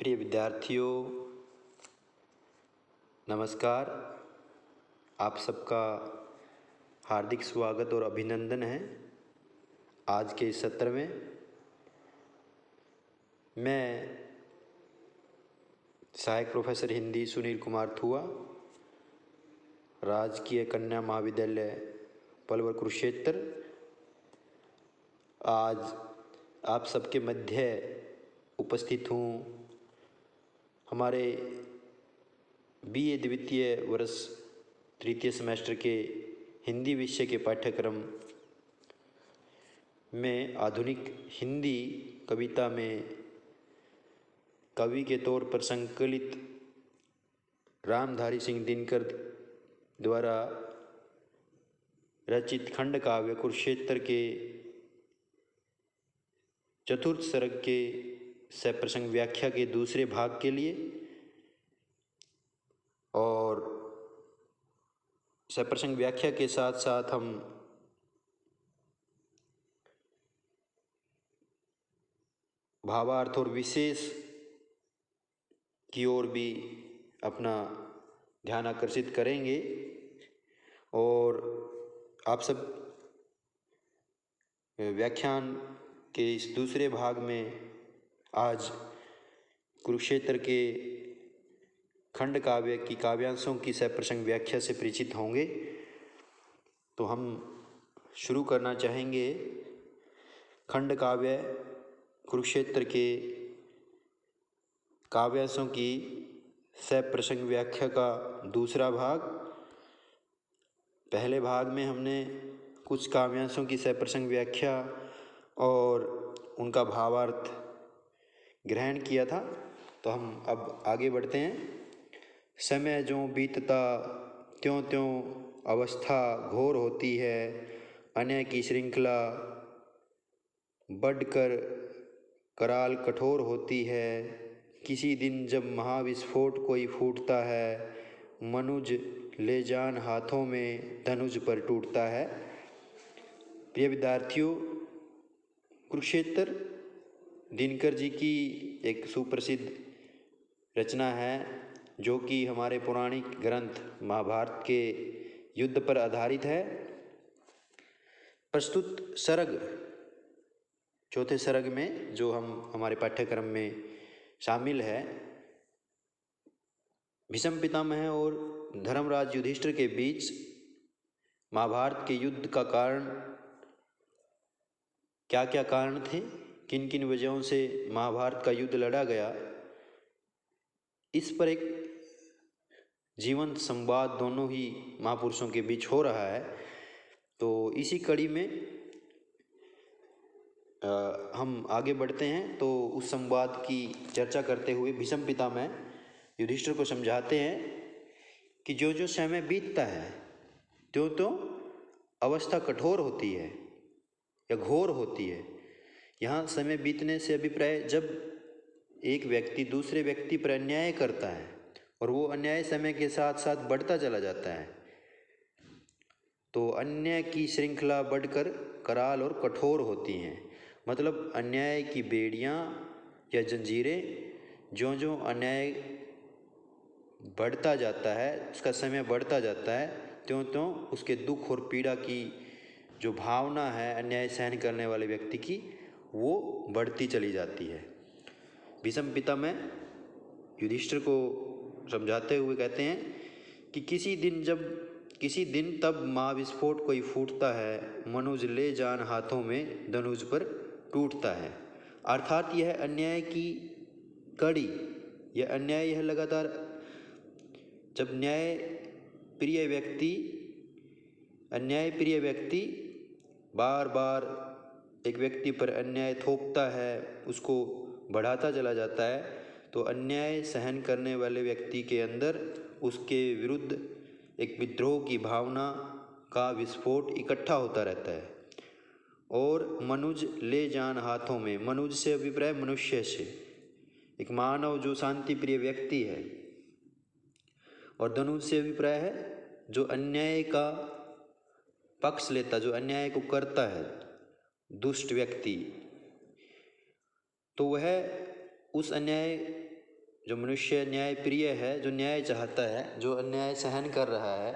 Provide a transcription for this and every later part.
प्रिय विद्यार्थियों, नमस्कार। आप सबका हार्दिक स्वागत और अभिनंदन है। आज के इस सत्र में मैं सहायक प्रोफेसर हिंदी सुनील कुमार थुआ, राजकीय कन्या महाविद्यालय पलवल कुरुक्षेत्र, आज आप सबके मध्य उपस्थित हूँ। हमारे बीए द्वितीय वर्ष तृतीय सेमेस्टर के हिंदी विषय के पाठ्यक्रम में आधुनिक हिंदी कविता में कवि के तौर पर संकलित रामधारी सिंह दिनकर द्वारा रचित खंड काव्य कुरुक्षेत्र के चतुर्थ सर्ग के सप्रसंग व्याख्या के दूसरे भाग के लिए और सप्रसंग व्याख्या के साथ साथ हम भावार्थ और विशेष की ओर भी अपना ध्यान आकर्षित करेंगे। और आप सब व्याख्यान के इस दूसरे भाग में आज कुरुक्षेत्र के खंड काव्य की काव्यांशों की सप्रसंग व्याख्या से परिचित होंगे। तो हम शुरू करना चाहेंगे खंड काव्य कुरुक्षेत्र के काव्यांशों की सप्रसंग व्याख्या का दूसरा भाग। पहले भाग में हमने कुछ काव्यांशों की सप्रसंग व्याख्या और उनका भावार्थ ग्रहण किया था। तो हम अब आगे बढ़ते हैं। समय ज्यों बीतता त्यों त्यों अवस्था घोर होती है, अन्याय की श्रृंखला बढ़कर कराल कठोर होती है। किसी दिन जब महाविस्फोट कोई फूटता है, मनुज ले जान हाथों में धनुष पर टूटता है। प्रिय विद्यार्थियों, कुरुक्षेत्र दिनकर जी की एक सुप्रसिद्ध रचना है जो कि हमारे पौराणिक ग्रंथ महाभारत के युद्ध पर आधारित है। प्रस्तुत सर्ग चौथे सर्ग में जो हमारे पाठ्यक्रम में शामिल है, भीष्म पितामह और धर्मराज युधिष्ठिर के बीच महाभारत के युद्ध का कारण क्या क्या कारण थे, किन किन वजहों से महाभारत का युद्ध लड़ा गया, इस पर एक जीवंत संवाद दोनों ही महापुरुषों के बीच हो रहा है। तो इसी कड़ी में हम आगे बढ़ते हैं। तो उस संवाद की चर्चा करते हुए भीष्म पितामह युधिष्ठिर को समझाते हैं कि जो जो समय बीतता है त्यों त्यों अवस्था कठोर होती है या घोर होती है। यहाँ समय बीतने से अभिप्राय जब एक व्यक्ति दूसरे व्यक्ति पर अन्याय करता है और वो अन्याय समय के साथ साथ बढ़ता चला जाता है, तो अन्याय की श्रृंखला बढ़कर कराल और कठोर होती हैं। मतलब अन्याय की बेड़ियाँ या जंजीरें ज्यों ज्यों अन्याय बढ़ता जाता है, उसका समय बढ़ता जाता है, त्यों त्यों उसके दुख और पीड़ा की जो भावना है अन्याय सहन करने वाले व्यक्ति की, वो बढ़ती चली जाती है। भीष्म पितामह युधिष्ठिर को समझाते हुए कहते हैं कि किसी दिन तब महाविस्फोट कोई फूटता है, मनुज ले जान हाथों में धनुष पर टूटता है। अर्थात यह अन्याय की कड़ी, यह अन्याय यह लगातार जब अन्याय प्रिय व्यक्ति बार बार एक व्यक्ति पर अन्याय थोपता है, उसको बढ़ाता चला जाता है, तो अन्याय सहन करने वाले व्यक्ति के अंदर उसके विरुद्ध एक विद्रोह की भावना का विस्फोट इकट्ठा होता रहता है। और मनुज ले जान हाथों में, मनुज से अभिप्राय मनुष्य से, एक मानव जो शांति प्रिय व्यक्ति है, और धनुष से अभिप्राय है जो अन्याय का पक्ष लेता, जो अन्याय को करता है, दुष्ट व्यक्ति। तो वह उस अन्याय जो मनुष्य न्याय प्रिय है, जो न्याय चाहता है, जो अन्याय सहन कर रहा है,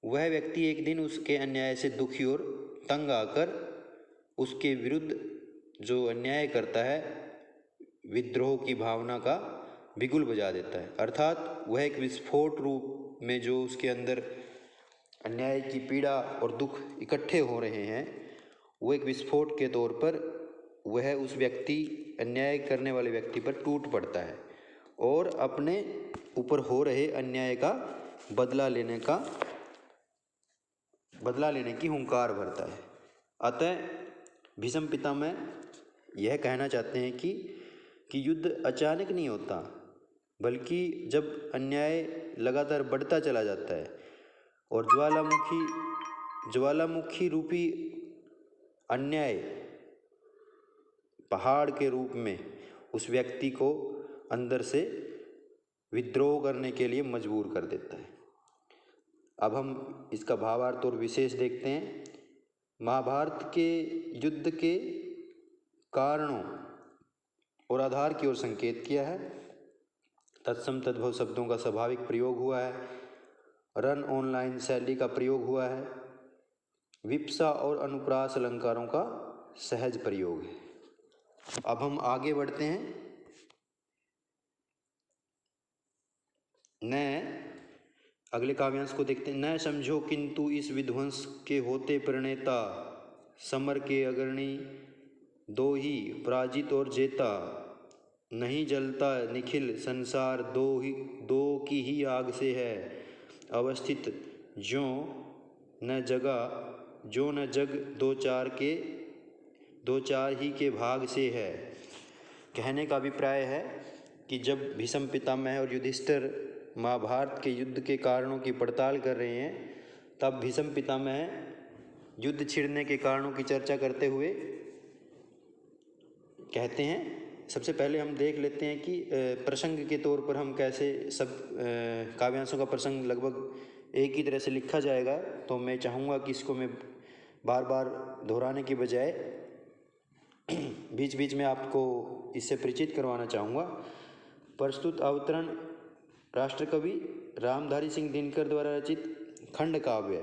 वह व्यक्ति एक दिन उसके अन्याय से दुखी और तंग आकर उसके विरुद्ध जो अन्याय करता है विद्रोह की भावना का बिगुल बजा देता है। अर्थात वह एक विस्फोट रूप में जो उसके अंदर अन्याय की पीड़ा और दुख इकट्ठे हो रहे हैं, वो एक विस्फोट के तौर पर वह उस व्यक्ति, अन्याय करने वाले व्यक्ति पर टूट पड़ता है और अपने ऊपर हो रहे अन्याय का बदला लेने की हुंकार भरता है। अतः भीष्म पितामह यह कहना चाहते हैं कि युद्ध अचानक नहीं होता, बल्कि जब अन्याय लगातार बढ़ता चला जाता है और ज्वालामुखी रूपी अन्याय पहाड़ के रूप में उस व्यक्ति को अंदर से विद्रोह करने के लिए मजबूर कर देता है। अब हम इसका भावार्थ और विशेष देखते हैं। महाभारत के युद्ध के कारणों और आधार की ओर संकेत किया है। तत्सम तद्भव शब्दों का स्वाभाविक प्रयोग हुआ है। रन ऑनलाइन शैली का प्रयोग हुआ है। विप्सा और अनुप्रास अलंकारों का सहज प्रयोग है। अब हम आगे बढ़ते हैं। अगले काव्यांश को देखते हैं। न समझो किंतु इस विध्वंस के होते प्रणेता, समर के अग्रणी दो ही पराजित और जेता। नहीं जलता निखिल संसार दो की ही आग से है अवस्थित। जो न जग दो चार ही के भाग से है। कहने का अभिप्राय है कि जब भीष्म पितामह और युधिष्ठिर महाभारत के युद्ध के कारणों की पड़ताल कर रहे हैं, तब भीष्म पितामह युद्ध छिड़ने के कारणों की चर्चा करते हुए कहते हैं। सबसे पहले हम देख लेते हैं कि प्रसंग के तौर पर हम कैसे सब काव्यांशों का प्रसंग लगभग एक ही तरह से लिखा जाएगा, तो मैं चाहूँगा कि इसको मैं बार बार दोहराने की बजाय बीच बीच में आपको इससे परिचित करवाना चाहूँगा। प्रस्तुत अवतरण राष्ट्रकवि रामधारी सिंह दिनकर द्वारा रचित खंड काव्य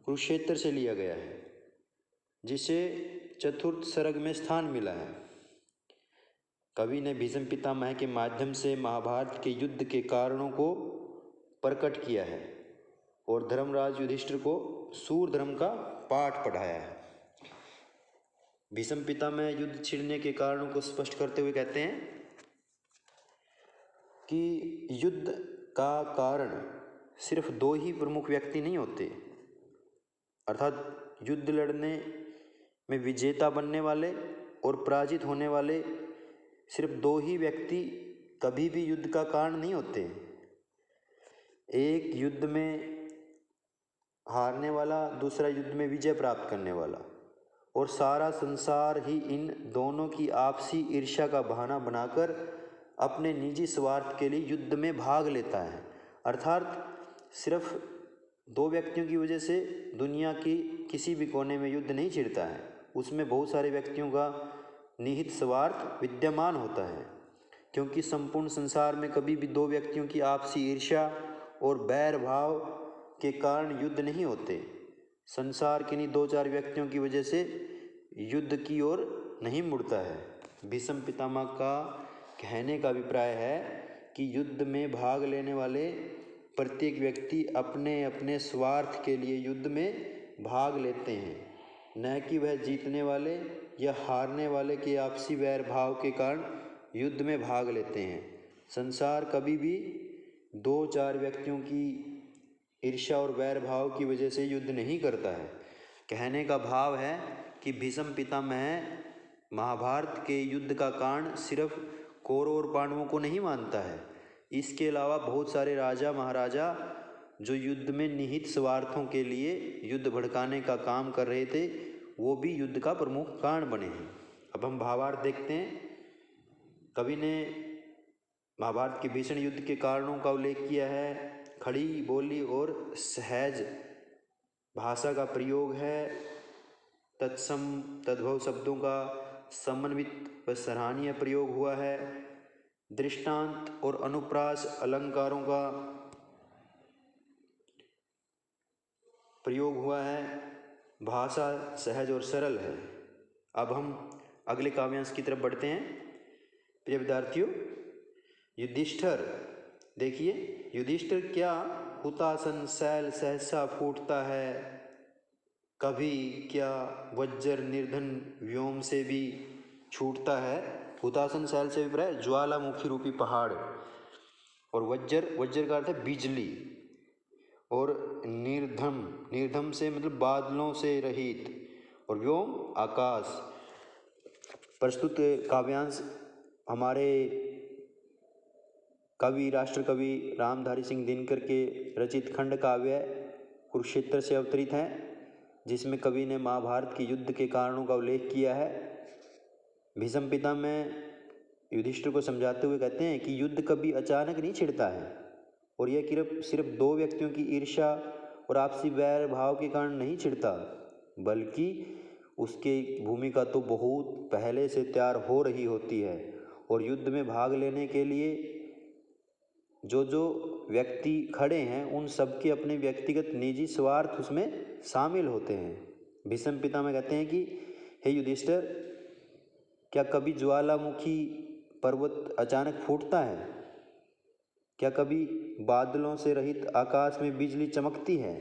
कुरुक्षेत्र से लिया गया है, जिसे चतुर्थ सर्ग में स्थान मिला है। कवि ने भीष्म पितामह के माध्यम से महाभारत के युद्ध के कारणों को प्रकट किया है और धर्मराज युधिष्ठिर को सूर धर्म का पाठ पढ़ाया है। भीष्म पितामह युद्ध छिड़ने के कारणों को स्पष्ट करते हुए कहते हैं कि युद्ध का कारण सिर्फ दो ही प्रमुख व्यक्ति नहीं होते, अर्थात युद्ध लड़ने में विजेता बनने वाले और पराजित होने वाले सिर्फ दो ही व्यक्ति कभी भी युद्ध का कारण नहीं होते। एक युद्ध में हारने वाला, दूसरा युद्ध में विजय प्राप्त करने वाला, और सारा संसार ही इन दोनों की आपसी ईर्ष्या का बहाना बनाकर अपने निजी स्वार्थ के लिए युद्ध में भाग लेता है। अर्थात सिर्फ दो व्यक्तियों की वजह से दुनिया की किसी भी कोने में युद्ध नहीं छिड़ता है, उसमें बहुत सारे व्यक्तियों का निहित स्वार्थ विद्यमान होता है। क्योंकि संपूर्ण संसार में कभी भी दो व्यक्तियों की आपसी ईर्ष्या और बैर भाव के कारण युद्ध नहीं होते। संसार किन्हीं दो चार व्यक्तियों की वजह से युद्ध की ओर नहीं मुड़ता है। भीष्म पितामह का कहने का अभिप्राय है कि युद्ध में भाग लेने वाले प्रत्येक व्यक्ति अपने अपने स्वार्थ के लिए युद्ध में भाग लेते हैं, न कि वह जीतने वाले या हारने वाले के आपसी वैर भाव के कारण युद्ध में भाग लेते हैं। संसार कभी भी दो चार व्यक्तियों की ईर्ष्या और वैर भाव की वजह से युद्ध नहीं करता है। कहने का भाव है कि भीष्म पितामह महाभारत के युद्ध का कारण सिर्फ कौरव और पांडवों को नहीं मानता है। इसके अलावा बहुत सारे राजा महाराजा जो युद्ध में निहित स्वार्थों के लिए युद्ध भड़काने का काम कर रहे थे, वो भी युद्ध का प्रमुख कारण बने हैं। अब हम भावार्थ देखते हैं। कवि ने महाभारत के भीषण युद्ध के कारणों का उल्लेख किया है। खड़ी बोली और सहज भाषा का प्रयोग है। तत्सम तद्भव शब्दों का समन्वित व सराहनीय प्रयोग हुआ है। दृष्टांत और अनुप्रास अलंकारों का प्रयोग हुआ है। भाषा सहज और सरल है। अब हम अगले काव्यांश की तरफ बढ़ते हैं। प्रिय विद्यार्थियों, युधिष्ठिर, देखिए युधिष्ठिर क्या हुतासन शैल सहसा फूटता है, कभी क्या वज्र निर्धन व्योम से भी छूटता है। हुतासन शैल से अभिप्राय ज्वालामुखी रूपी पहाड़, और वज्र का अर्थ है बिजली, और निर्धम से मतलब बादलों से रहित, और व्योम आकाश। प्रस्तुत काव्यांश हमारे कवि राष्ट्र कवि रामधारी सिंह दिनकर के रचित खंड काव्य कुरुक्षेत्र से अवतरित हैं, जिसमें कवि ने महाभारत के युद्ध के कारणों का उल्लेख किया है। भीष्म पितामह युधिष्ठिर को समझाते हुए कहते हैं कि युद्ध कभी अचानक नहीं छिड़ता है, और यह सिर्फ दो व्यक्तियों की ईर्ष्या और आपसी वैर भाव के कारण नहीं छिड़ता, बल्कि उसकी भूमिका तो बहुत पहले से तैयार हो रही होती है। और युद्ध में भाग लेने के लिए जो व्यक्ति खड़े हैं, उन सबके अपने व्यक्तिगत निजी स्वार्थ उसमें शामिल होते हैं। भीष्म पितामह कहते हैं कि हे युधिष्ठिर, क्या कभी ज्वालामुखी पर्वत अचानक फूटता है? क्या कभी बादलों से रहित आकाश में बिजली चमकती है?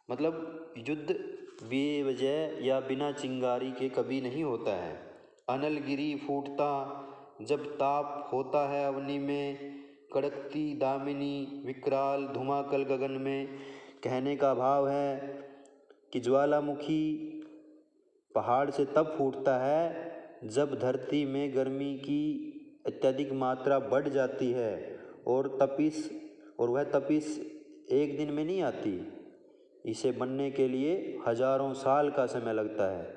मतलब युद्ध बेवजह या बिना चिंगारी के कभी नहीं होता है। अनलगिरी फूटता जब ताप होता है अवनी में, कड़कती दामिनी विकराल धुमाकल गगन में। कहने का भाव है कि ज्वालामुखी पहाड़ से तब फूटता है जब धरती में गर्मी की अत्यधिक मात्रा बढ़ जाती है, और वह तपिश एक दिन में नहीं आती। इसे बनने के लिए हजारों साल का समय लगता है।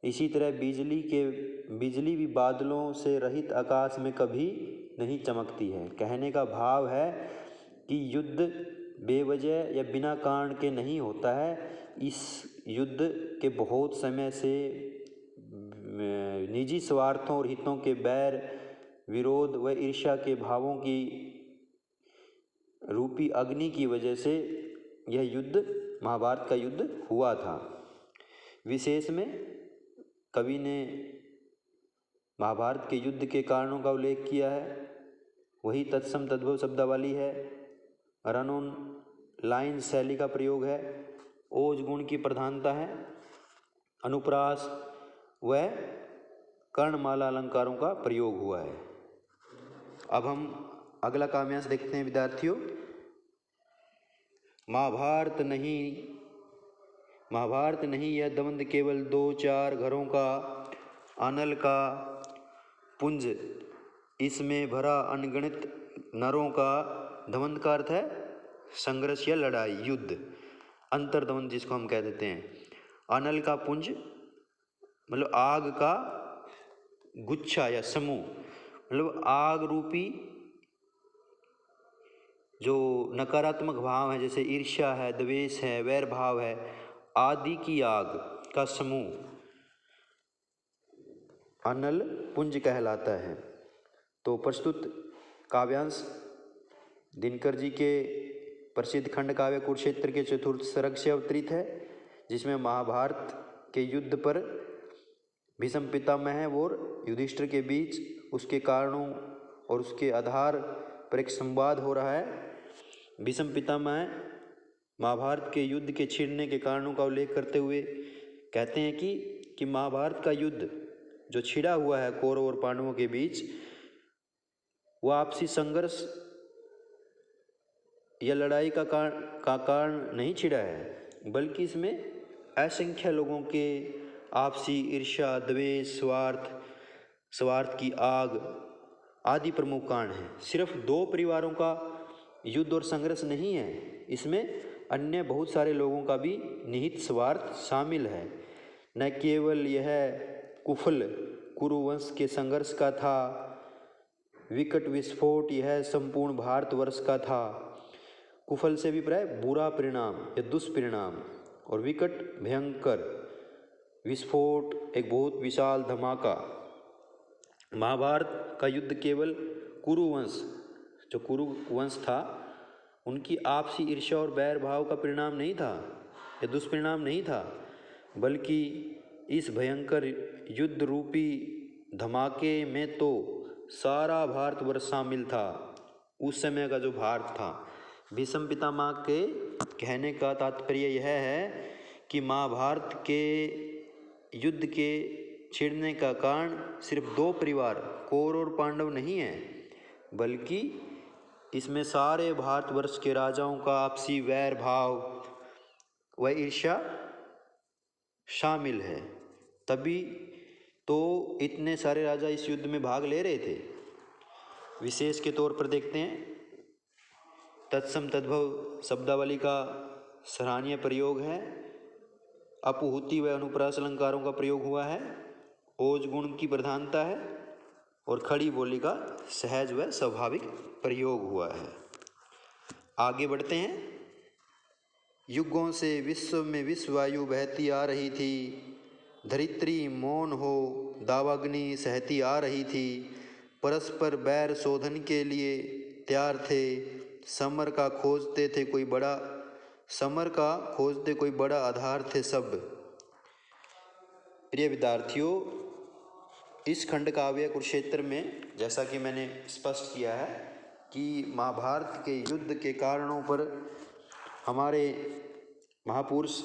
इसी तरह बिजली भी बादलों से रहित आकाश में कभी नहीं चमकती है। कहने का भाव है कि युद्ध बेवजह या बिना कारण के नहीं होता है। इस युद्ध के बहुत समय से निजी स्वार्थों और हितों के बैर, विरोध व ईर्ष्या के भावों की रूपी अग्नि की वजह से यह युद्ध, महाभारत का युद्ध हुआ था। विशेष में कवि ने महाभारत के युद्ध के कारणों का उल्लेख किया है। वही तत्सम तद्भव शब्दावली है, रन ऑन लाइन शैली का प्रयोग है, ओज गुण की प्रधानता है, अनुप्रास व कर्णमाला अलंकारों का प्रयोग हुआ है। अब हम अगला काव्यांश देखते हैं विद्यार्थियों। महाभारत नहीं यह द्वंद्व केवल 2-4 घरों का अनल का पुंज, इसमें भरा अनगिनत नरों का। द्वंद्व का अर्थ है संघर्ष या लड़ाई, युद्ध, अंतर्द्वंद जिसको हम कह देते हैं। अनल का पुंज मतलब आग का गुच्छा या समूह, मतलब आग रूपी जो नकारात्मक भाव है, जैसे ईर्ष्या है, द्वेष है, वैर भाव है, आदि की आग का समूह अनल पुंज कहलाता है। तो प्रस्तुत काव्यांश दिनकर जी के प्रसिद्ध खंड काव्य कुरुक्षेत्र के चतुर्थ सर्ग से अवतरित है, जिसमें महाभारत के युद्ध पर भीष्म पितामह और युधिष्ठिर के बीच उसके कारणों और उसके आधार पर एक संवाद हो रहा है। भीष्म पितामह महाभारत के युद्ध के छिड़ने के कारणों का उल्लेख करते हुए कहते हैं कि महाभारत का युद्ध जो छिड़ा हुआ है कौरव और पांडवों के बीच, वह आपसी संघर्ष या लड़ाई का कारण नहीं छिड़ा है, बल्कि इसमें असंख्य लोगों के आपसी ईर्ष्या, द्वेष, स्वार्थ की आग आदि प्रमुख कारण हैं। सिर्फ 2 परिवारों का युद्ध और संघर्ष नहीं है, इसमें अन्य बहुत सारे लोगों का भी निहित स्वार्थ शामिल है। न केवल यह कुफल कुरुवंश के संघर्ष का था, विकट विस्फोट यह संपूर्ण भारतवर्ष का था। कुफल से भी प्राय बुरा परिणाम या दुष्परिणाम, और विकट भयंकर, विस्फोट एक बहुत विशाल धमाका। महाभारत का युद्ध केवल कुरुवंश, जो कुरु वंश था, उनकी आपसी ईर्ष्या और बैर भाव का परिणाम नहीं था या दुष्परिणाम नहीं था, बल्कि इस भयंकर युद्ध रूपी धमाके में तो सारा भारतवर्ष शामिल था। उस समय का जो भारत था, भीष्म पितामह के कहने का तात्पर्य यह है कि महाभारत के युद्ध के छिड़ने का कारण सिर्फ दो परिवार कौरव और पांडव नहीं है, बल्कि इसमें सारे भारतवर्ष के राजाओं का आपसी वैर भाव व ईर्ष्या शामिल है। तभी तो इतने सारे राजा इस युद्ध में भाग ले रहे थे। विशेष के तौर पर देखते हैं, तत्सम तद्भव शब्दावली का सराहनीय प्रयोग है, अपुहुति व अनुप्रास अलंकारों का प्रयोग हुआ है, ओज गुण की प्रधानता है और खड़ी बोली का सहज व स्वाभाविक प्रयोग हुआ है। आगे बढ़ते हैं। युगों से विश्व में विश्ववायु बहती आ रही थी, धरित्री मौन हो दावाग्नि सहती आ रही थी, परस्पर बैर शोधन के लिए तैयार थे, समर का खोजते कोई बड़ा आधार थे सब। प्रिय विद्यार्थियों, इस खंड काव्य कुरुक्षेत्र में जैसा कि मैंने स्पष्ट किया है कि महाभारत के युद्ध के कारणों पर हमारे महापुरुष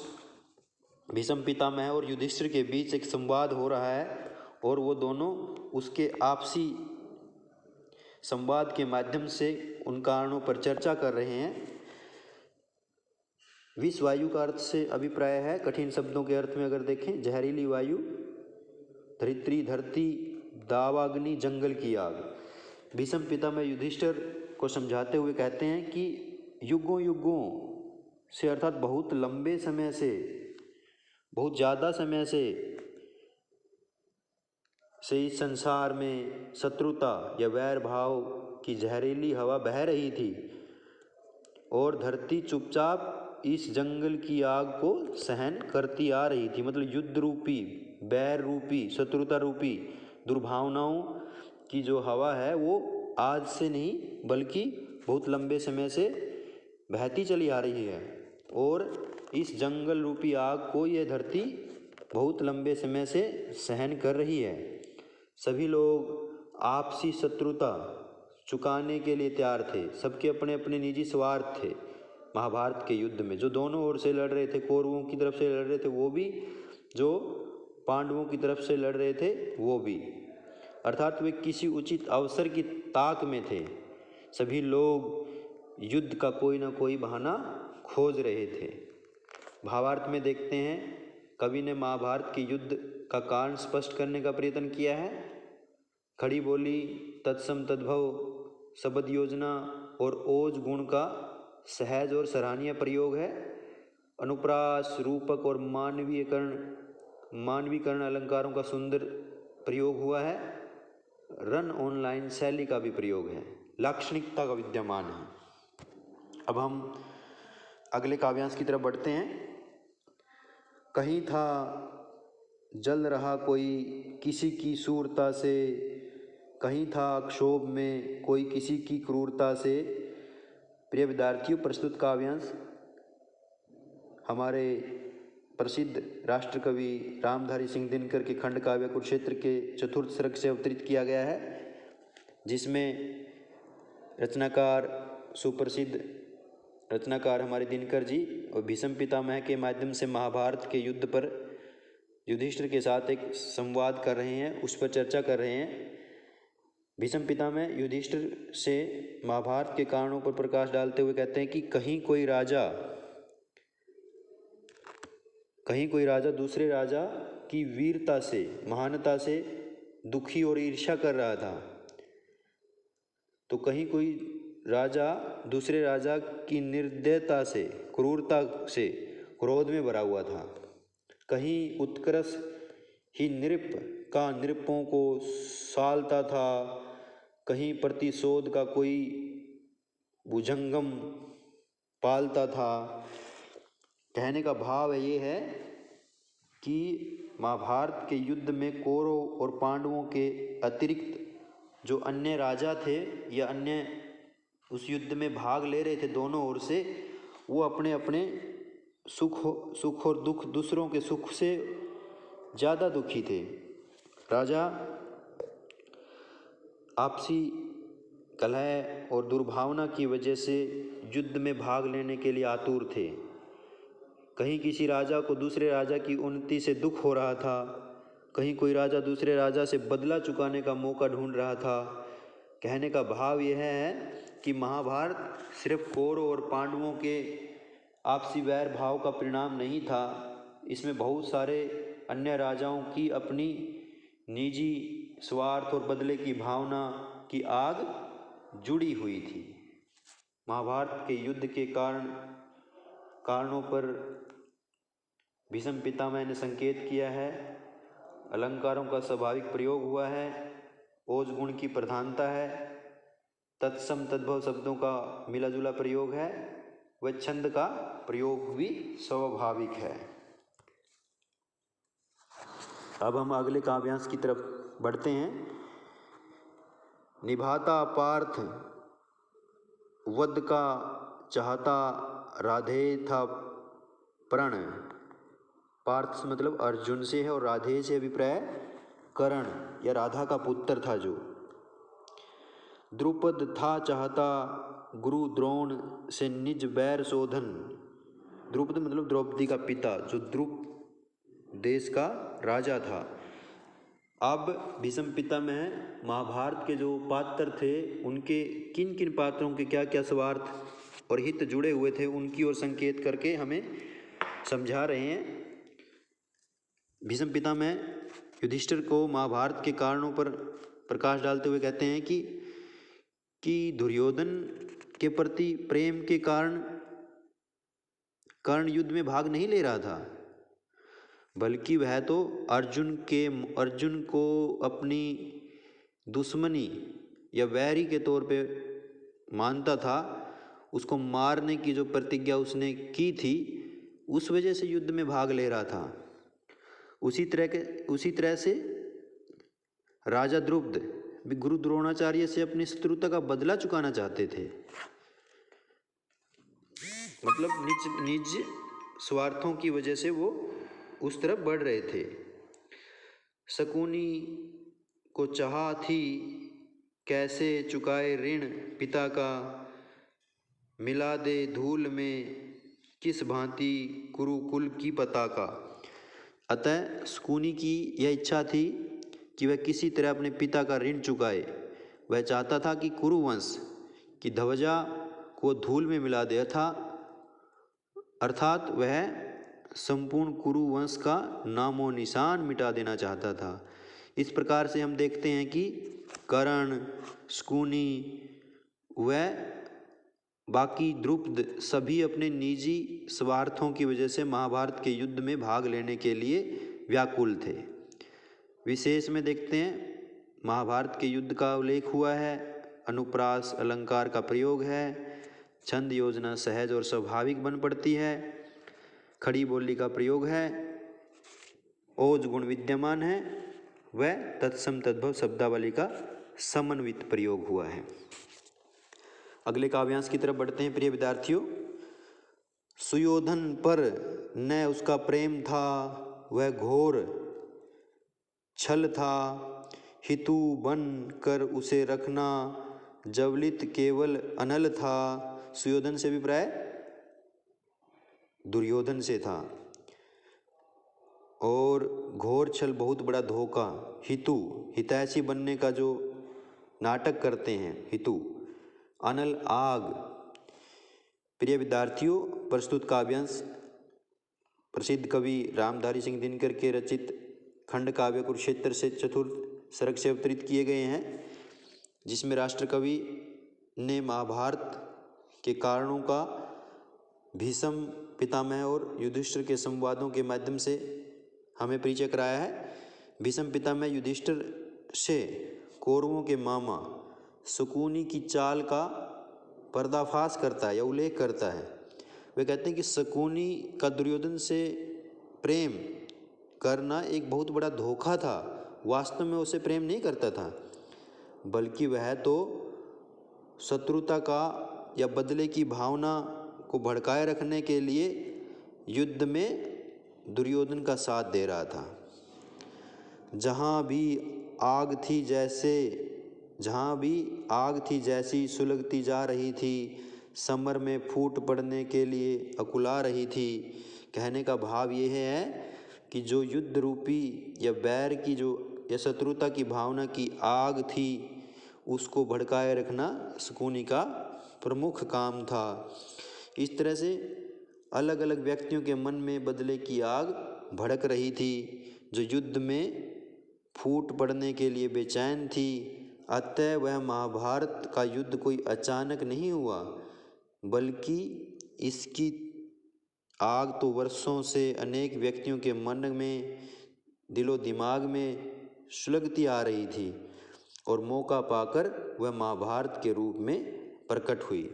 भीष्म पितामह और युधिष्ठिर के बीच एक संवाद हो रहा है और वो दोनों उसके आपसी संवाद के माध्यम से उन कारणों पर चर्चा कर रहे हैं। विष वायु का अर्थ से अभिप्राय है, कठिन शब्दों के अर्थ में अगर देखें, जहरीली वायु, धरित्री धरती, दावाग्नि जंगल की आग। भीष्म पितामह युधिष्ठिर को समझाते हुए कहते हैं कि युगों युगों से अर्थात बहुत लंबे समय से, बहुत ज़्यादा समय से इस संसार में शत्रुता या वैर भाव की जहरीली हवा बह रही थी और धरती चुपचाप इस जंगल की आग को सहन करती आ रही थी। मतलब युद्ध रूपी, बैर रूपी, शत्रुता रूपी दुर्भावनाओं की जो हवा है वो आज से नहीं बल्कि बहुत लंबे समय से बहती चली आ रही है और इस जंगल रूपी आग को यह धरती बहुत लंबे समय से सहन कर रही है। सभी लोग आपसी शत्रुता चुकाने के लिए तैयार थे, सबके अपने अपने निजी स्वार्थ थे। महाभारत के युद्ध में जो दोनों ओर से लड़ रहे थे, कौरवों की तरफ से लड़ रहे थे वो भी, जो पांडवों की तरफ से लड़ रहे थे वो भी, अर्थात वे किसी उचित अवसर की ताक में थे। सभी लोग युद्ध का कोई ना कोई बहाना खोज रहे थे। भावार्थ में देखते हैं, कवि ने महाभारत के युद्ध का कारण स्पष्ट करने का प्रयत्न किया है। खड़ी बोली, तत्सम तद्भव, शब्द योजना और ओज गुण का सहज और सराहनीय प्रयोग है। अनुप्रास, रूपक और मानवीकरण अलंकारों का सुंदर प्रयोग हुआ है। रन ऑनलाइन शैली का भी प्रयोग है, लाक्षणिकता का विद्यमान है। अब हम अगले काव्यांश की तरफ बढ़ते हैं। कहीं था जल रहा कोई किसी की सूरता से, कहीं था क्षोभ में कोई किसी की क्रूरता से। प्रिय विद्यार्थियों, प्रस्तुत काव्यांश हमारे प्रसिद्ध राष्ट्र कवि रामधारी सिंह दिनकर के खंड काव्य कुरुक्षेत्र के चतुर्थ सर्ग से अवतरित किया गया है, जिसमें रचनाकार, सुप्रसिद्ध रचनाकार हमारे दिनकर जी और भीष्म पितामह के माध्यम से महाभारत के युद्ध पर युधिष्ठिर के साथ एक संवाद कर रहे हैं, उस पर चर्चा कर रहे हैं। भीष्म पितामह युधिष्ठिर से महाभारत के कारणों पर प्रकाश डालते हुए कहते हैं कि कहीं कोई राजा दूसरे राजा की वीरता से, महानता से दुखी और ईर्ष्या कर रहा था। तो कहीं कोई राजा दूसरे राजा की निर्दयता से, क्रूरता से क्रोध में भरा हुआ था। कहीं उत्कर्ष ही नृप का नृपों को सालता था, कहीं प्रतिशोध का कोई भुजंगम पालता था। कहने का भाव ये है कि महाभारत के युद्ध में कौरव और पांडवों के अतिरिक्त जो अन्य राजा थे या अन्य उस युद्ध में भाग ले रहे थे दोनों ओर से, वो अपने अपने सुख और दुख, दूसरों के सुख से ज़्यादा दुखी थे। राजा आपसी कलह और दुर्भावना की वजह से युद्ध में भाग लेने के लिए आतुर थे। कहीं किसी राजा को दूसरे राजा की उन्नति से दुख हो रहा था, कहीं कोई राजा दूसरे राजा से बदला चुकाने का मौका ढूंढ रहा था। कहने का भाव यह है कि महाभारत सिर्फ कौरव और पांडवों के आपसी वैर भाव का परिणाम नहीं था, इसमें बहुत सारे अन्य राजाओं की अपनी निजी स्वार्थ और बदले की भावना की आग जुड़ी हुई थी। महाभारत के युद्ध के कारणों पर भीष्म पितामह ने संकेत किया है। अलंकारों का स्वाभाविक प्रयोग हुआ है, ओज गुण की प्रधानता है, तत्सम तद्भव शब्दों का मिला जुला प्रयोग है, व छंद का प्रयोग भी स्वाभाविक है। अब हम अगले काव्यांश की तरफ बढ़ते हैं। निभाता पार्थ वध का चाहता, राधे था प्रण। पार्थ मतलब अर्जुन से है और राधे से अभिप्राय कर्ण या राधा का पुत्र था जो। द्रुपद था चाहता गुरु द्रोण से निज बैर शोधन। द्रुपद मतलब द्रौपदी का पिता, जो द्रुप देश का राजा था। अब भीष्म पितामह महाभारत के जो पात्र थे उनके किन किन पात्रों के क्या क्या स्वार्थ और हित जुड़े हुए थे उनकी ओर संकेत करके हमें समझा रहे हैं। भीष्म पितामह युधिष्ठिर को महाभारत के कारणों पर प्रकाश डालते हुए कहते हैं कि दुर्योधन के प्रति प्रेम के कारण कर्ण युद्ध में भाग नहीं ले रहा था, बल्कि वह तो अर्जुन को अपनी दुश्मनी या वैरी के तौर पे मानता था। उसको मारने की जो प्रतिज्ञा उसने की थी उस वजह से युद्ध में भाग ले रहा था। उसी तरह से राजा द्रुपद भी गुरु द्रोणाचार्य से अपनी शत्रुता का बदला चुकाना चाहते थे। मतलब निज स्वार्थों की वजह से वो उस तरफ बढ़ रहे थे। शकुनी को चाहा थी कैसे चुकाए ऋण पिता का, मिला दे धूल में किस भांति कुरुकुल की पताका। अतः शकुनी की यह इच्छा थी कि वह किसी तरह अपने पिता का ऋण चुकाए। वह चाहता था कि कुरुवंश की ध्वजा को धूल में मिला दे था, अर्थात वह संपूर्ण कुरुवंश का नामो निशान मिटा देना चाहता था। इस प्रकार से हम देखते हैं कि कर्ण, शकुनी व बाकी द्रुपद सभी अपने निजी स्वार्थों की वजह से महाभारत के युद्ध में भाग लेने के लिए व्याकुल थे। विशेष में देखते हैं महाभारत के युद्ध का उल्लेख हुआ है, अनुप्रास अलंकार का प्रयोग है, छंद योजना सहज और स्वाभाविक बन पड़ती है, खड़ी बोली का प्रयोग है, ओज गुण विद्यमान है, व तत्सम तद्भव शब्दावली का समन्वित प्रयोग हुआ है। अगले काव्यांश की तरफ बढ़ते हैं प्रिय विद्यार्थियों। सुयोधन पर न उसका प्रेम था, वह घोर छल था, हितु बन कर उसे रखना जवलित केवल अनल था। सुयोधन से अभिप्राय दुर्योधन से था। और घोर छल बहुत बड़ा धोखा, हितु हितैषी बनने का जो नाटक करते हैं हितु, अनल आग। प्रिय विद्यार्थियों, प्रस्तुत काव्यांश प्रसिद्ध कवि रामधारी सिंह दिनकर के रचित खंड काव्य कुरुक्षेत्र से चतुर्थ सर्ग से अवतरित किए गए हैं, जिसमें राष्ट्र कवि ने महाभारत के कारणों का भीष्म पितामह और युधिष्ठिर के संवादों के माध्यम से हमें परिचय कराया है। भीष्म पितामह युधिष्ठिर से कौरवों के मामा शकुनी की चाल का पर्दाफाश करता है या उल्लेख करता है। वे कहते हैं कि शकुनी का दुर्योधन से प्रेम करना एक बहुत बड़ा धोखा था। वास्तव में उसे प्रेम नहीं करता था, बल्कि वह तो शत्रुता का या बदले की भावना को भड़काए रखने के लिए युद्ध में दुर्योधन का साथ दे रहा था। जहाँ भी आग थी जैसी सुलगती जा रही थी, समर में फूट पड़ने के लिए अकुला रही थी। कहने का भाव यह है कि जो युद्ध रूपी या बैर की या शत्रुता की भावना की आग थी, उसको भड़काए रखना शकुनी का प्रमुख काम था। इस तरह से अलग अलग व्यक्तियों के मन में बदले की आग भड़क रही थी, जो युद्ध में फूट पड़ने के लिए बेचैन थी। अतः वह महाभारत का युद्ध कोई अचानक नहीं हुआ, बल्कि इसकी आग तो वर्षों से अनेक व्यक्तियों के मन में, दिलो दिमाग में सुलगती आ रही थी और मौका पाकर वह महाभारत के रूप में प्रकट हुई।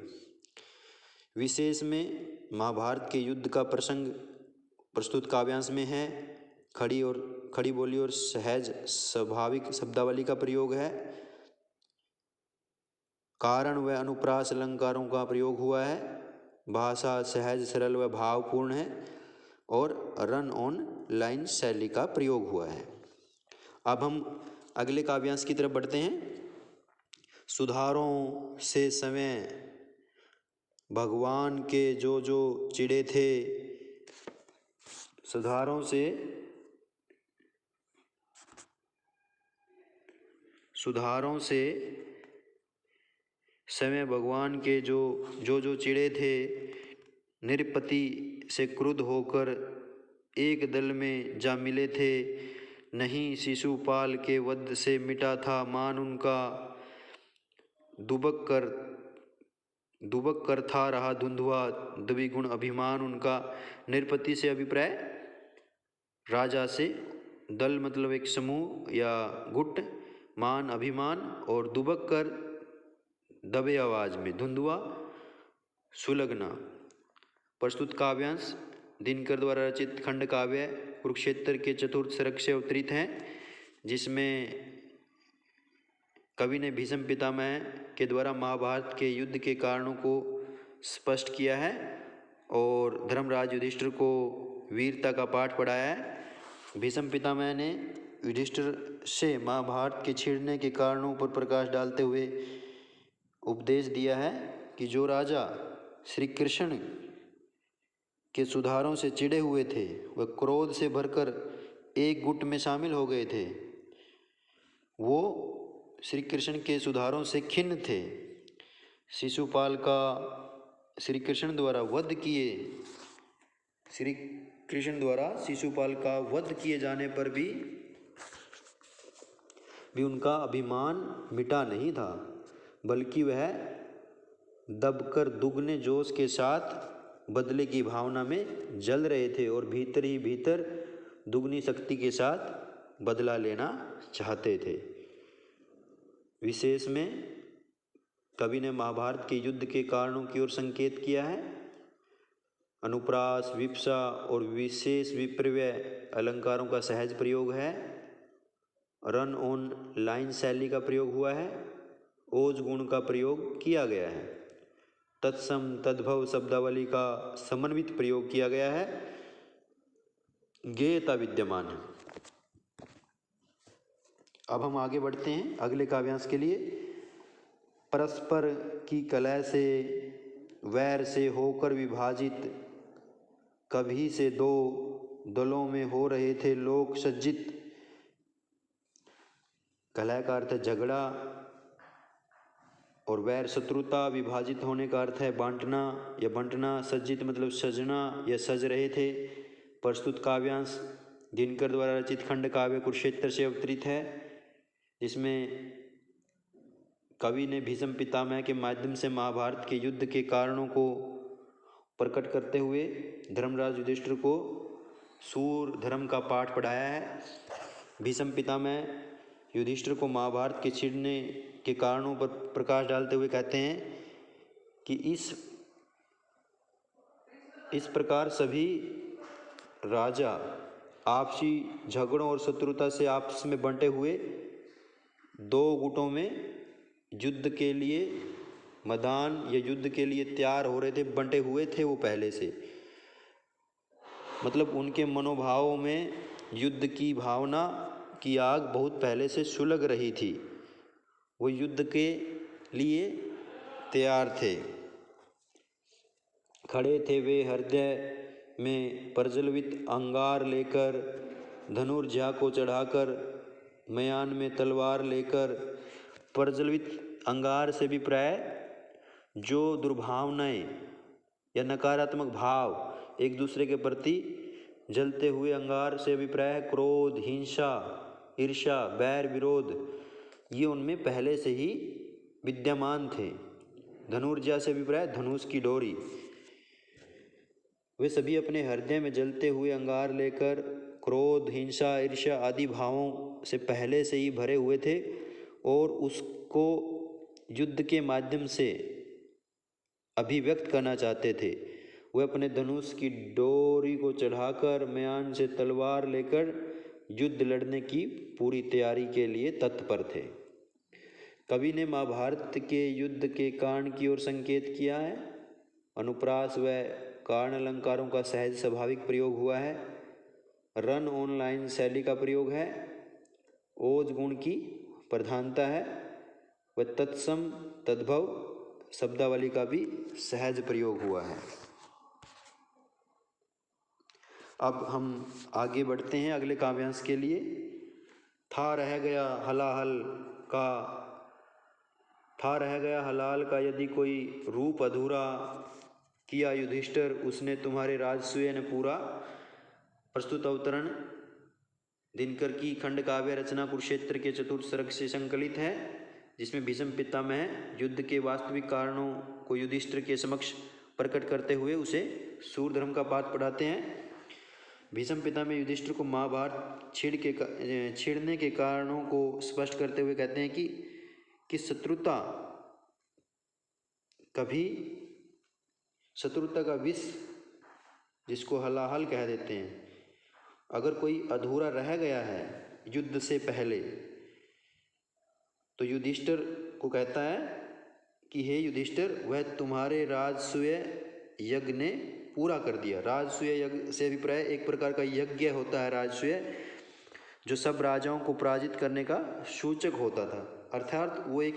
विशेष में महाभारत के युद्ध का प्रसंग प्रस्तुत काव्यांश में है। खड़ी बोली और सहज स्वाभाविक शब्दावली का प्रयोग है। कारण व अनुप्रास अलंकारों का प्रयोग हुआ है। भाषा सहज सरल व भावपूर्ण है और रन ऑन लाइन शैली का प्रयोग हुआ है। अब हम अगले काव्यांश की तरफ बढ़ते हैं। सुधारों से समय भगवान के जो जो चिड़े थे, सुधारों से समय भगवान के जो चिड़े थे, नृपति से क्रुद्ध होकर एक दल में जा मिले थे। नहीं शिशुपाल के वध से मिटा था मान उनका, दुबक कर था रहा धुंधुआ द्विगुण अभिमान उनका। नृपति से अभिप्राय राजा से, दल मतलब एक समूह या गुट, मान अभिमान, और दुबक कर दबे आवाज में, धुंधुआ सुलगना। प्रस्तुत काव्यांश दिनकर द्वारा रचित खंड काव्य कुरुक्षेत्र के चतुर्थ सर्ग से अवतरित हैं, जिसमें कवि ने भीष्म पितामह के द्वारा महाभारत के युद्ध के कारणों को स्पष्ट किया है और धर्मराज युधिष्ठिर को वीरता का पाठ पढ़ाया है। भीष्म पितामह ने युधिष्ठिर से महाभारत के छिड़ने के कारणों पर प्रकाश डालते हुए उपदेश दिया है कि जो राजा श्री कृष्ण के सुधारों से चिढ़े हुए थे, वह क्रोध से भरकर एक गुट में शामिल हो गए थे। वो श्री कृष्ण के सुधारों से खिन्न थे। शिशुपाल का श्री कृष्ण द्वारा शिशुपाल का वध किए जाने पर भी उनका अभिमान मिटा नहीं था, बल्कि वह दबकर दुगने जोश के साथ बदले की भावना में जल रहे थे और भीतर ही भीतर दुगनी शक्ति के साथ बदला लेना चाहते थे। विशेष में कवि ने महाभारत के युद्ध के कारणों की ओर संकेत किया है। अनुप्रास, विप्सा और विशेष विपर्यय अलंकारों का सहज प्रयोग है। रन ऑन लाइन शैली का प्रयोग हुआ है। ओज गुण का प्रयोग किया गया है। तत्सम तद्भव शब्दावली का समन्वित प्रयोग किया गया है। गेयता विद्यमान है। अब हम आगे बढ़ते हैं अगले काव्यांश के लिए। परस्पर की कलह से, वैर से होकर विभाजित, कभी से दो दलों में हो रहे थे लोक सज्जित। कलह का अर्थ है झगड़ा और वैर शत्रुता, विभाजित होने का अर्थ है बांटना या बंटना। सज्जित मतलब सजना या सज रहे थे। प्रस्तुत काव्यांश दिनकर द्वारा रचित खंड काव्य कुरुक्षेत्र से अवतरित है, जिसमें कवि ने भीष्म पितामह के माध्यम से महाभारत के युद्ध के कारणों को प्रकट करते हुए धर्मराज युधिष्ठिर को सूर धर्म का पाठ पढ़ाया है। भीष्म पितामह युधिष्ठिर को महाभारत के छिड़ने के कारणों पर प्रकाश डालते हुए कहते हैं कि इस प्रकार सभी राजा आपसी झगड़ों और शत्रुता से आपस में बंटे हुए दो गुटों में युद्ध के लिए मैदान या युद्ध के लिए तैयार हो रहे थे, बंटे हुए थे वो पहले से। मतलब उनके मनोभावों में युद्ध की भावना की आग बहुत पहले से सुलग रही थी, वो युद्ध के लिए तैयार थे। खड़े थे वे हृदय में प्रज्वलित अंगार लेकर, धनुर्जा को चढ़ाकर, म्यान में तलवार लेकर। प्रज्वलित अंगार से भी प्राय जो दुर्भावनाएं या नकारात्मक भाव एक दूसरे के प्रति जलते हुए अंगार से अभिप्राय क्रोध, हिंसा, ईर्ष्या, बैर, विरोध, ये उनमें पहले से ही विद्यमान थे। धनुर्जा से अभिप्राय धनुष की डोरी। वे सभी अपने हृदय में जलते हुए अंगार लेकर क्रोध, हिंसा, ईर्ष्या आदि भावों से पहले से ही भरे हुए थे और उसको युद्ध के माध्यम से अभिव्यक्त करना चाहते थे। वे अपने धनुष की डोरी को चढ़ाकर, म्यान से तलवार लेकर युद्ध लड़ने की पूरी तैयारी के लिए तत्पर थे। कवि ने महाभारत के युद्ध के कारण की ओर संकेत किया है। अनुप्रास व कारण अलंकारों का सहज स्वाभाविक प्रयोग हुआ है। रन ऑनलाइन शैली का प्रयोग है। ओज गुण की प्रधानता है व तत्सम तद्भव शब्दावली का भी सहज प्रयोग हुआ है। अब हम आगे बढ़ते हैं अगले काव्यांश के लिए। था रह गया हलाल का यदि कोई रूप अधूरा, किया युधिष्ठिर उसने तुम्हारे राजसूय ने पूरा। प्रस्तुत अवतरण दिनकर की खंड काव्य रचना कुरुक्षेत्र के चतुर्थ सर्ग से संकलित है, जिसमें भीष्म पितामह युद्ध के वास्तविक कारणों को युधिष्ठिर के समक्ष प्रकट करते हुए उसे सूर धर्म का पाठ पढ़ाते हैं। भीष्म पितामह युधिष्ठिर को महाभारत छेड़ने के कारणों को स्पष्ट करते हुए कहते हैं कि शत्रुता का विष, जिसको हलाहल कह देते हैं, अगर कोई अधूरा रह गया है युद्ध से पहले, तो युधिष्ठिर को कहता है कि हे युधिष्ठिर, वह तुम्हारे राजसूय यज्ञ ने पूरा कर दिया। राजसूय यज्ञ से अभिप्राय एक प्रकार का यज्ञ होता है राजसूय, जो सब राजाओं को पराजित करने का सूचक होता था। अर्थात वो एक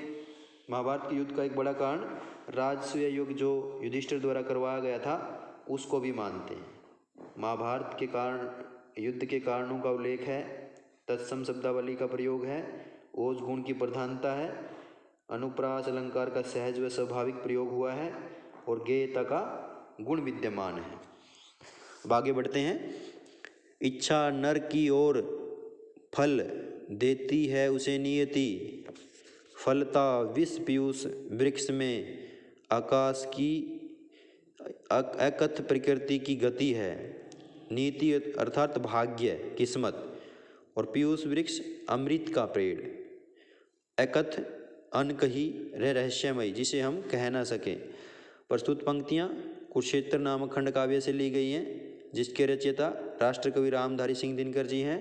महाभारत के युद्ध का एक बड़ा कारण राजसूय युद्ध जो युधिष्ठिर द्वारा करवाया गया था उसको भी मानते हैं। महाभारत के कारण युद्ध के कारणों का उल्लेख है, तत्सम शब्दावली का प्रयोग है, ओज गुण की प्रधानता है, अनुप्रास अलंकार का सहज व स्वाभाविक प्रयोग हुआ है और गेयता का गुण विद्यमान है। अब आगे बढ़ते हैं। इच्छा नर की ओर फल देती है उसे नियति, फलता विष पीयूष वृक्ष में आकाश की एकथ प्रकृति की गति है। नीति अर्थात भाग्य, किस्मत, और पीयूष वृक्ष अमृत का पेड़। एकथ अनकही रहस्यमयी, जिसे हम कह ना सकें। प्रस्तुत पंक्तियाँ कुरुक्षेत्र नामक खंड काव्य से ली गई हैं, जिसके रचयिता राष्ट्रकवि रामधारी सिंह दिनकर जी हैं,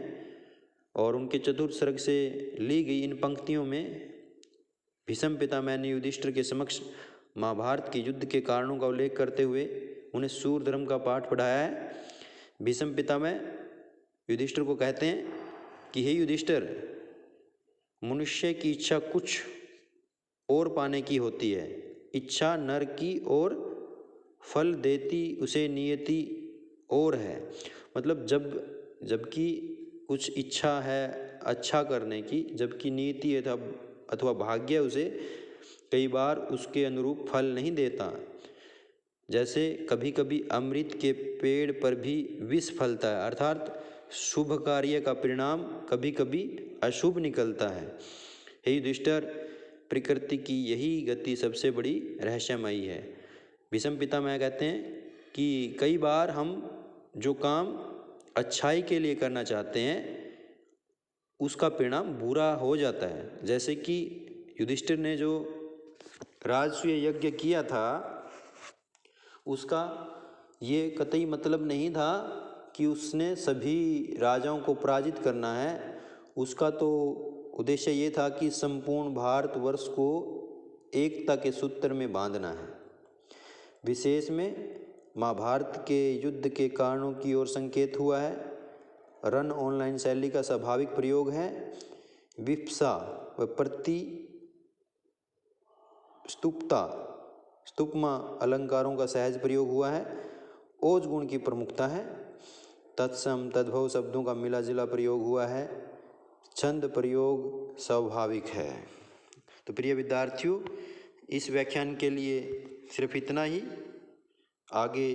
और उनके चतुर्थ सर्ग से ली गई इन पंक्तियों में भीष्म पितामह ने युधिष्ठिर के समक्ष महाभारत के युद्ध के कारणों का उल्लेख करते हुए उन्हें सूर धर्म का पाठ पढ़ाया है। भीष्म पितामह युधिष्ठिर को कहते हैं कि हे युधिष्ठिर, मनुष्य की इच्छा कुछ और पाने की होती है, इच्छा नर की और फल देती उसे नियति और है। मतलब जबकि कुछ इच्छा है अच्छा करने की, जबकि नीति अथवा भाग्य उसे कई बार उसके अनुरूप फल नहीं देता। जैसे कभी कभी अमृत के पेड़ पर भी विष फलता है, अर्थात शुभ कार्य का परिणाम कभी कभी अशुभ निकलता है। हे युधिष्ठिर, प्रकृति की यही गति सबसे बड़ी रहस्यमयी है। भीष्म पितामह कहते हैं कि कई बार हम जो काम अच्छाई के लिए करना चाहते हैं उसका परिणाम बुरा हो जाता है। जैसे कि युधिष्ठिर ने जो राजसूय यज्ञ किया था उसका ये कतई मतलब नहीं था कि उसने सभी राजाओं को पराजित करना है, उसका तो उद्देश्य ये था कि संपूर्ण भारतवर्ष को एकता के सूत्र में बांधना है। विशेष में महाभारत के युद्ध के कारणों की ओर संकेत हुआ है। रन ऑनलाइन शैली का स्वाभाविक प्रयोग है। विप्सा व प्रति स्तुपमा अलंकारों का सहज प्रयोग हुआ है। ओज गुण की प्रमुखता है। तत्सम तद्भव शब्दों का मिला जुला प्रयोग हुआ है। छंद प्रयोग स्वाभाविक है। तो प्रिय विद्यार्थियों, इस व्याख्यान के लिए सिर्फ इतना ही। आगे